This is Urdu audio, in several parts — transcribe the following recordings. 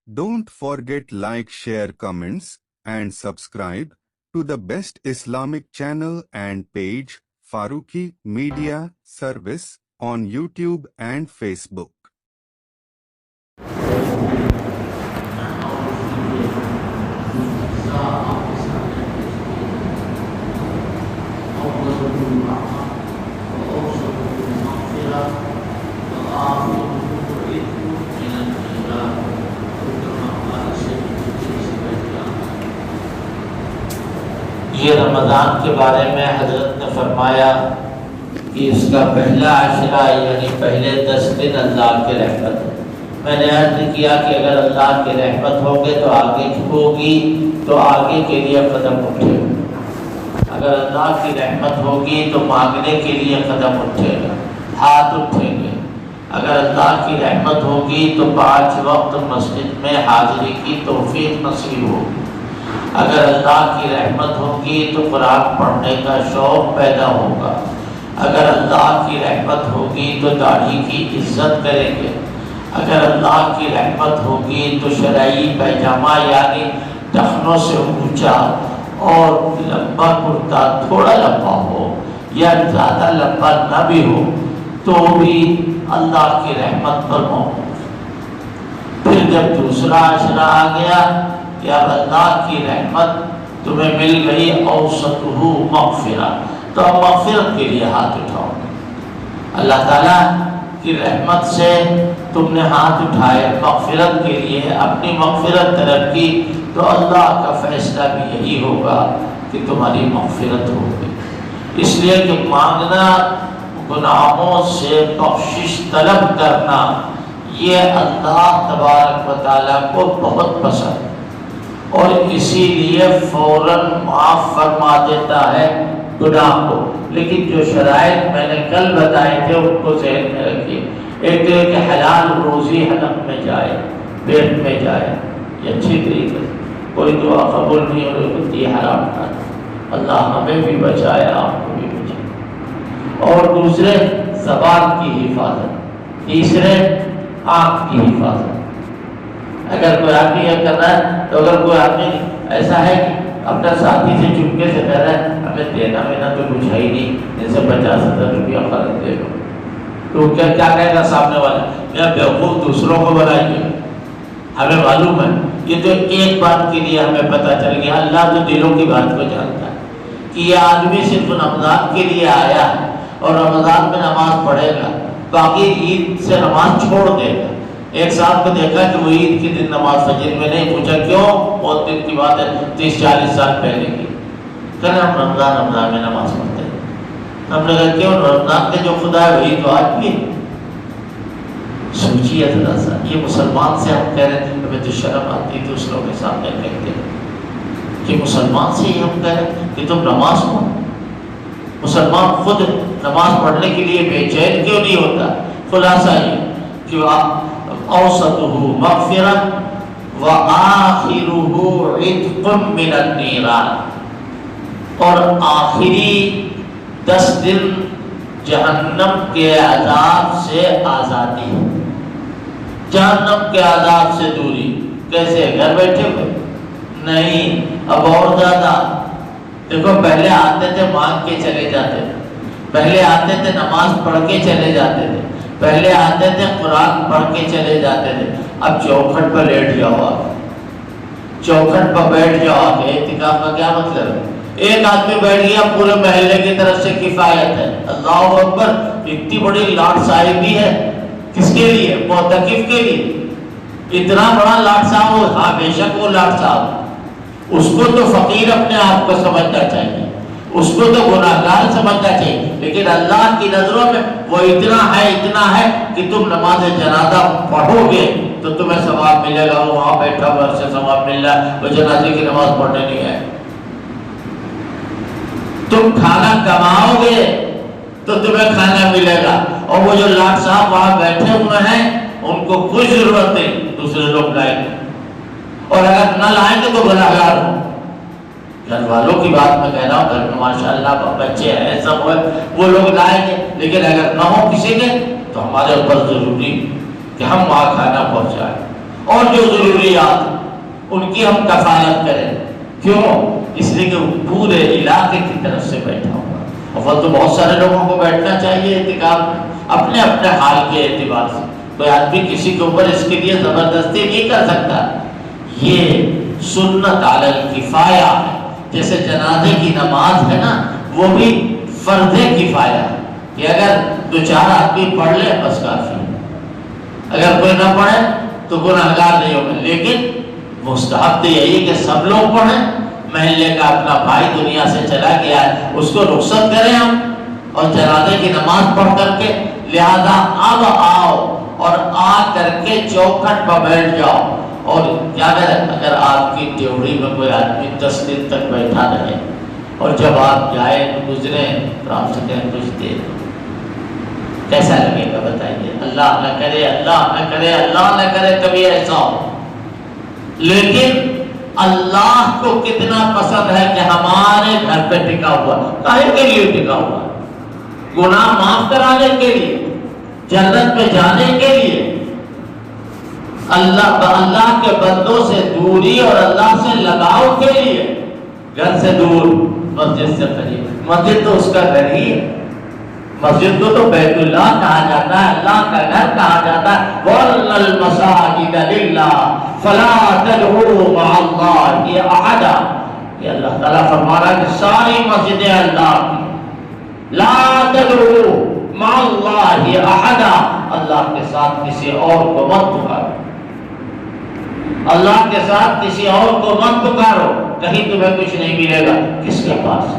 Don't forget like, share, comments, and subscribe to the best Islamic channel and page Farooqi Media Service on YouTube and Facebook. یہ رمضان کے بارے میں حضرت نے فرمایا کہ اس کا پہلا عشرہ یعنی پہلے 10 دن اللہ کی رحمت ہے۔ میں نے عرض کیا کہ اگر اللہ کی رحمت ہوگی تو آگے ہوگی تو آگے کے لیے قدم اٹھے گا، اگر اللہ کی رحمت ہوگی تو مانگنے کے لیے قدم اٹھے گا، ہاتھ اٹھیں گے، اگر اللہ کی رحمت ہوگی تو 5 وقت مسجد میں حاضری کی توفیق نصیب ہوگی، اگر اللہ کی رحمت ہوگی تو قرآن پڑھنے کا شوق پیدا ہوگا، اگر اللہ کی رحمت ہوگی تو داڑھی کی عزت کریں گے، اگر اللہ کی رحمت ہوگی تو شرعی پیجامہ یعنی ٹخنوں سے اونچا اور لمبا کرتا تھوڑا لمبا ہو یا زیادہ لمبا نہ بھی ہو تو بھی اللہ کی رحمت پر موقوف۔ پھر جب دوسرا عشرہ آ گیا کہ اب اللہ کی رحمت تمہیں مل گئی، اوسطہ مغفرہ، تو اب مغفرت کے لیے ہاتھ اٹھاؤ۔ اللہ تعالیٰ کی رحمت سے تم نے ہاتھ اٹھائے مغفرت کے لیے، اپنی مغفرت طلب کی، تو اللہ کا فیصلہ بھی یہی ہوگا کہ تمہاری مغفرت ہوگی۔ اس لیے کہ مانگنا، گناہوں سے بخشش طلب کرنا، یہ اللہ تبارک و تعالیٰ کو بہت پسند ہے اور اسی لیے فوراً معاف فرما دیتا ہے گناہ کو۔ لیکن جو شرائط میں نے کل بتائے تھے ان کو ذہن میں رکھیے۔ ایک تو یہ کہ حلال روزی حلق میں جائے، پیٹ میں جائے، یہ اچھی طریقے سے کوئی دعا قبول نہیں ہو رہی ہوتی ہے حرام کھانا۔ اللہ ہمیں بھی بچائے، آپ کو بھی بچائے۔ اور دوسرے زبان کی حفاظت، تیسرے آنکھ کی حفاظت۔ اگر کوئی آدمی یہ کر رہا ہے تو اگر کوئی آدمی ایسا ہے کہ اپنا ساتھی سے چپکے سے کہہ رہا ہے ہمیں دینا وینا تو کچھ ہے ہی نہیں، جیسے 50,000 روپیہ خرچ دے دو، تو کیا کہے گا سامنے والا؟ یا بیوقوف دوسروں کو بنائیے، ہمیں معلوم ہے۔ یہ تو ایک بات کے لیے ہمیں پتہ چل گیا، اللہ تو دلوں کی بات کو جانتا ہے کہ یہ آدمی صرف رمضان کے لیے آیا ہے اور رمضان میں نماز پڑھے گا، باقی عید سے نماز چھوڑ دے گا۔ ایک صاحب کو دیکھا کہ وہ عید کے دن نماز فجر میں نہیں، پوچھا کیوں؟ بہت دن کی بات ہے، 30-40 سال پہلے کی۔ کہنا ہم رمضان میں نماز پڑھتے ہیں۔ ہم نے کہا کیوں؟ رمضان کے جو خدا ہے وہی تو آج بھی ہے۔ سوچیے ذرا سا، یہ مسلمان سے ہم کہہ رہے ہیں، ہمیں تو شرم آتی دوسروں کے سامنے کہتے ہیں کہ مسلمان سے ہی ہم کہہ رہے ہیں کہ تم نماز پڑھو۔ مسلمان خود نماز پڑھنے کے لیے بے چین کیوں نہیں ہوتا؟ خلاصہ یہ کہ اوسطہ مغفرۃ وآخرہ عتق من النیران، اور آخری 10 دن جہنم کے عذاب سے آزادی، جہنم کے عذاب سے دوری۔ کیسے؟ گھر بیٹھے ہوئے نہیں، اب اور زیادہ۔ دیکھو پہلے آتے تھے مانگ کے چلے جاتے تھے، پہلے آتے تھے نماز پڑھ کے چلے جاتے تھے، پہلے آتے تھے قرآن پڑھ کے چلے جاتے تھے۔ اب چوکھٹ پر لیٹ جاؤ، آپ چوکھٹ پر بیٹھ جاؤ کہ اعتکاف کا کیا مطلب ہے؟ ایک آدمی بیٹھ گیا، پورے محلے کی طرف سے کفایت ہے۔ اللہ اکبر، اتنی بڑی لاٹ صاحبی ہے، کس کے لیے؟ معتکف کے لیے۔ اتنا بڑا لاٹ صاحب ہو، ہاں بے شک وہ لاٹ صاحب، اس کو تو فقیر اپنے آپ کو سمجھنا چاہیے، اس کو تو گناہگار سمجھنا چاہیے، لیکن اللہ کی نظروں میں وہ اتنا ہے کہ تم نماز جنازہ پڑھو گے تو تمہیں ثواب ملے گا۔ وہ وہاں بیٹھا ہوا اسے ثواب مل رہا ہے، وہ جنازے کی نماز پڑھنے نہیں ہے۔ تم کھانا کماؤ گے تو تمہیں کھانا ملے گا، اور وہ جو لاٹ صاحب وہاں بیٹھے ہوئے ہیں ان کو کوئی ضرورت نہیں، دوسرے لوگ لائیں گے، اور اگر نہ لائیں گے تو گناہگار ہوں۔ گھر والوں کی بات میں کہہ رہا ہوں، گھر میں ماشاءاللہ بچے ہیں سب ہے، وہ لوگ لائیں گے، لیکن اگر نہ ہو کسی کے تو ہمارے اوپر ضروری کہ ہم وہاں کھانا پہنچائیں۔ اور جو ضروریات ان کی ہم کفالت کریں. کیوں؟ اس لیے کہ وہ پورے علاقے کی طرف سے بیٹھا ہوگا. اور تو بہت سارے لوگوں کو بیٹھنا چاہیے اعتکاف میں اپنے اپنے حال کے اعتبار سے. کوئی آدمی کسی کے اوپر اس کے لیے زبردستی نہیں کر سکتا. یہ سنت علی الکفایہ ہے. جیسے جنازے کی نماز ہے نا، وہ بھی فرض کفایہ ہے کہ اگر 2-4 آدمی پڑھ لے بس کافی ہے. اگر کوئی نہ پڑھے تو گناہگار نہیں ہوگا. لیکن مستحب تو یہی کہ سب لوگ پڑھیں. محلے کا اپنا بھائی دنیا سے چلا گیا ہے، اس کو رخصت کریں ہم اور جنازے کی نماز پڑھ کر کے. لہذا اب آؤ اور آ کر کے چوکھٹ پر بیٹھ جاؤ. اور کیا کریں، اگر آپ کی ڈیوڑی میں کوئی آدمی 10 دن تک بیٹھا رہے اور جب آپ جائیں گزریں تو آپ سے کہیں کچھ دے دو، کیسا لگے گا بتائیے؟ اللہ نہ کرے، اللہ نہ کرے، اللہ نہ کرے کبھی ایسا ہو. لیکن اللہ کو کتنا پسند ہے کہ ہمارے گھر پہ ٹکا ہوا. کاہے کے لیے ٹکا ہوا؟ گناہ معاف کرانے کے لیے، جنت میں جانے کے لیے. اللہ کے بندوں سے دوری اور اللہ سے لگاؤ کے لیے. گھر سے دور، مسجد سے قریب. مسجد تو اس کا گھر ہی ہے. مسجد کو تو بیت اللہ کہا جاتا ہے، اللہ کا گھر کہا جاتا ہے. وَأَنَّ الْمَسَاجِدَ لِلَّهِ فَلَا تَدْعُوا مَعَ اللَّهِ أَحَدًا. یہ اللہ تعالیٰ فرما رہا ہے کہ ساری مسجدیں اللہ کی. لا تدعوا مع اللہ احدا، اللہ کے ساتھ کسی اور کو مت پکارو. اللہ کے ساتھ کسی اور کو مت پکارو. کہیں تمہیں کچھ نہیں ملے گا. کس کے پاس؟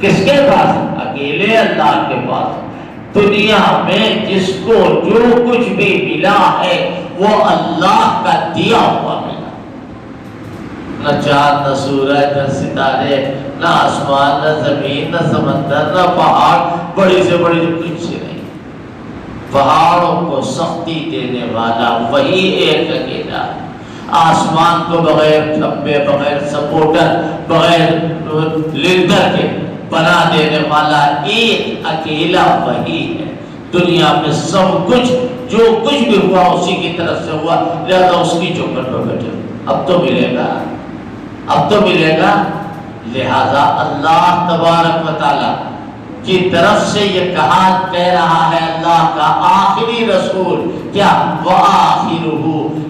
کس کے پاس؟ اکیلے اللہ کے پاس. دنیا میں جس کو جو کچھ بھی ملا ہے وہ اللہ کا دیا ہوا ملا. نہ چاند، نہ سورج، نہ ستارے، نہ آسمان، نہ زمین، نہ سمندر، نہ پہاڑ، بڑی سے بڑی کچھ نہیں. پہاڑوں کو سختی دینے والا وہی ایک اکیلا. آسمان کو بغیر کھمبے، بغیر سپورٹر، بغیر لیڈر کے بنا دینے والا ایک اکیلا وہی ہے. دنیا میں سب کچھ جو کچھ بھی ہوا اسی کی طرف سے ہوا. لہذا اس کی چوکھٹ پر بیٹھے. اب تو ملے گا، اب تو ملے گا. لہذا اللہ تبارک و تعالی کی طرف سے یہ کہہ رہا ہے اللہ کا آخری رسول کیا؟ وَآخِرُهُ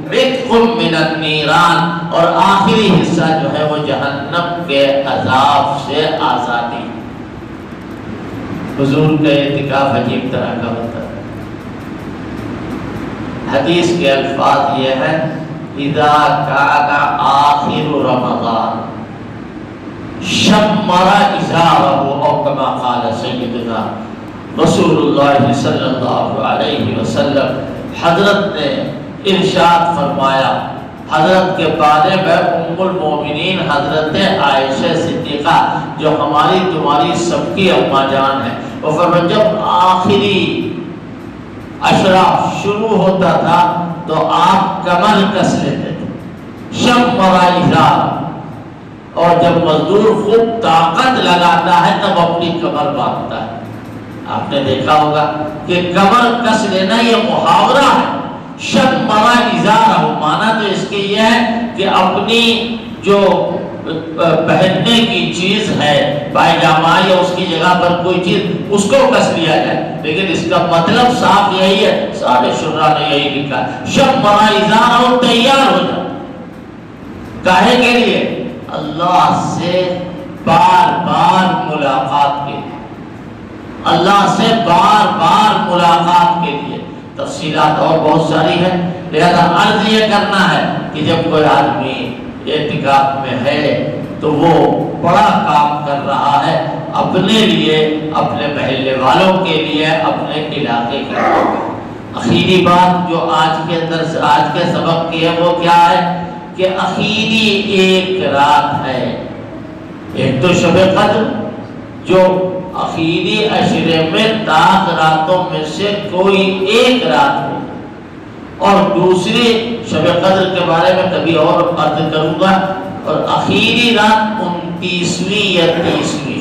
عِتْقٌ مِّنَ النِّيرَانِ، اور آخری حصہ جو ہے وہ جہنم کے عذاب سے آزادی. حضور کا اعتکاف عجیب طرح کا ہوتا ہے. حدیث کے الفاظ یہ ہے: اذا كان آخر رمضان شمر ازارہ، او کما قال سیدنا رسول اللہ صلی اللہ علیہ وسلم. حضرت نے ارشاد فرمایا، حضرت کے بارے میں ام المومنین حضرت عائشہ صدیقہ جو ہماری تمہاری سب کی اماں جان ہے، وہ فرمایا جب آخری عشرہ شروع ہوتا تھا تو آپ کمر کس لیتے تھے. شمر ازارہ، اور جب مزدور خوب طاقت لگاتا ہے تب اپنی کمر باندھتا ہے. آپ نے دیکھا ہوگا کہ کمر کس لینا یہ محاورہ ہے. شمر ازارہ، مانا تو اس کے یہ ہے کہ اپنی جو پہننے کی چیز ہے، پائجامہ یا اس کی جگہ پر کوئی چیز، اس کو کس لیا جائے. لیکن اس کا مطلب صاف یہی ہے، سارے شرح نے یہی لکھا ہے. شمر ازارہ، تیار ہو جائے. کاہے کے لیے؟ اللہ سے بار بار ملاقات کے لیے. اللہ سے بار بار ملاقات کے لیے. تفصیلات اور بہت ساری ہیں. لہذا عرض یہ کرنا ہے کہ جب کوئی آدمی اعتکاف میں ہے تو وہ بڑا کام کر رہا ہے اپنے لیے، اپنے محلے والوں کے لیے، اپنے علاقے کے لیے. آخری بات جو آج کے اندر آج کے سبق کی ہے وہ کیا ہے کہ آخری ایک رات ہے. ایک تو شب قدر جو آخری عشرے میں 10 راتوں میں سے کوئی ایک رات ہے، اور دوسری شب قدر کے بارے میں کبھی اور عرض کروں گا. اور آخری رات 29ویں یا 30ویں،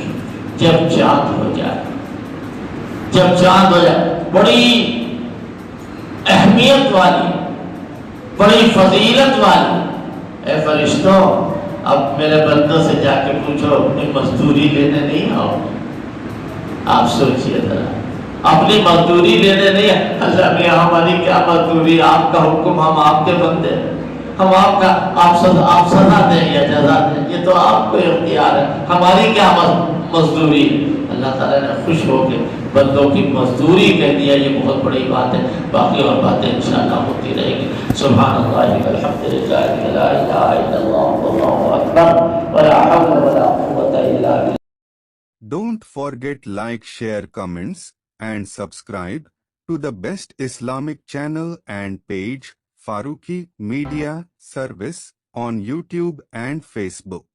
جب چاند ہو جائے. جب چاند ہو جائے بڑی اہمیت والی بڑی فضیلت والی. اے فرشتوں، اب میرے بندوں سے جا کے پوچھو اپنی مزدوری لینے نہیں آؤ. آپ سوچئے ذرا، اپنی مزدوری لینے نہیں. اللہ میاں ہماری کیا مزدوری، آپ کا حکم، ہم آپ کے بندے، ہم آپ کا، آپ سزا دیں یا جزا دیں، یہ تو آپ کو اختیار ہے، ہماری کیا مزدوری. اللہ تعالیٰ نے خوش ہو کے بندوں کی مزدوری کہہ دیا. یہ بہت بڑی بات ہے. باقی اور باتیں انشاءاللہ ہوتی رہے گی. سبحان اللہ والحمدللہ لا الہ الا اللہ واللہ اکبر ولا حول ولا قوة الا باللہ. Don't forget like, share, comments, and subscribe to the best Islamic channel and page Farooqi Media Service on YouTube and Facebook.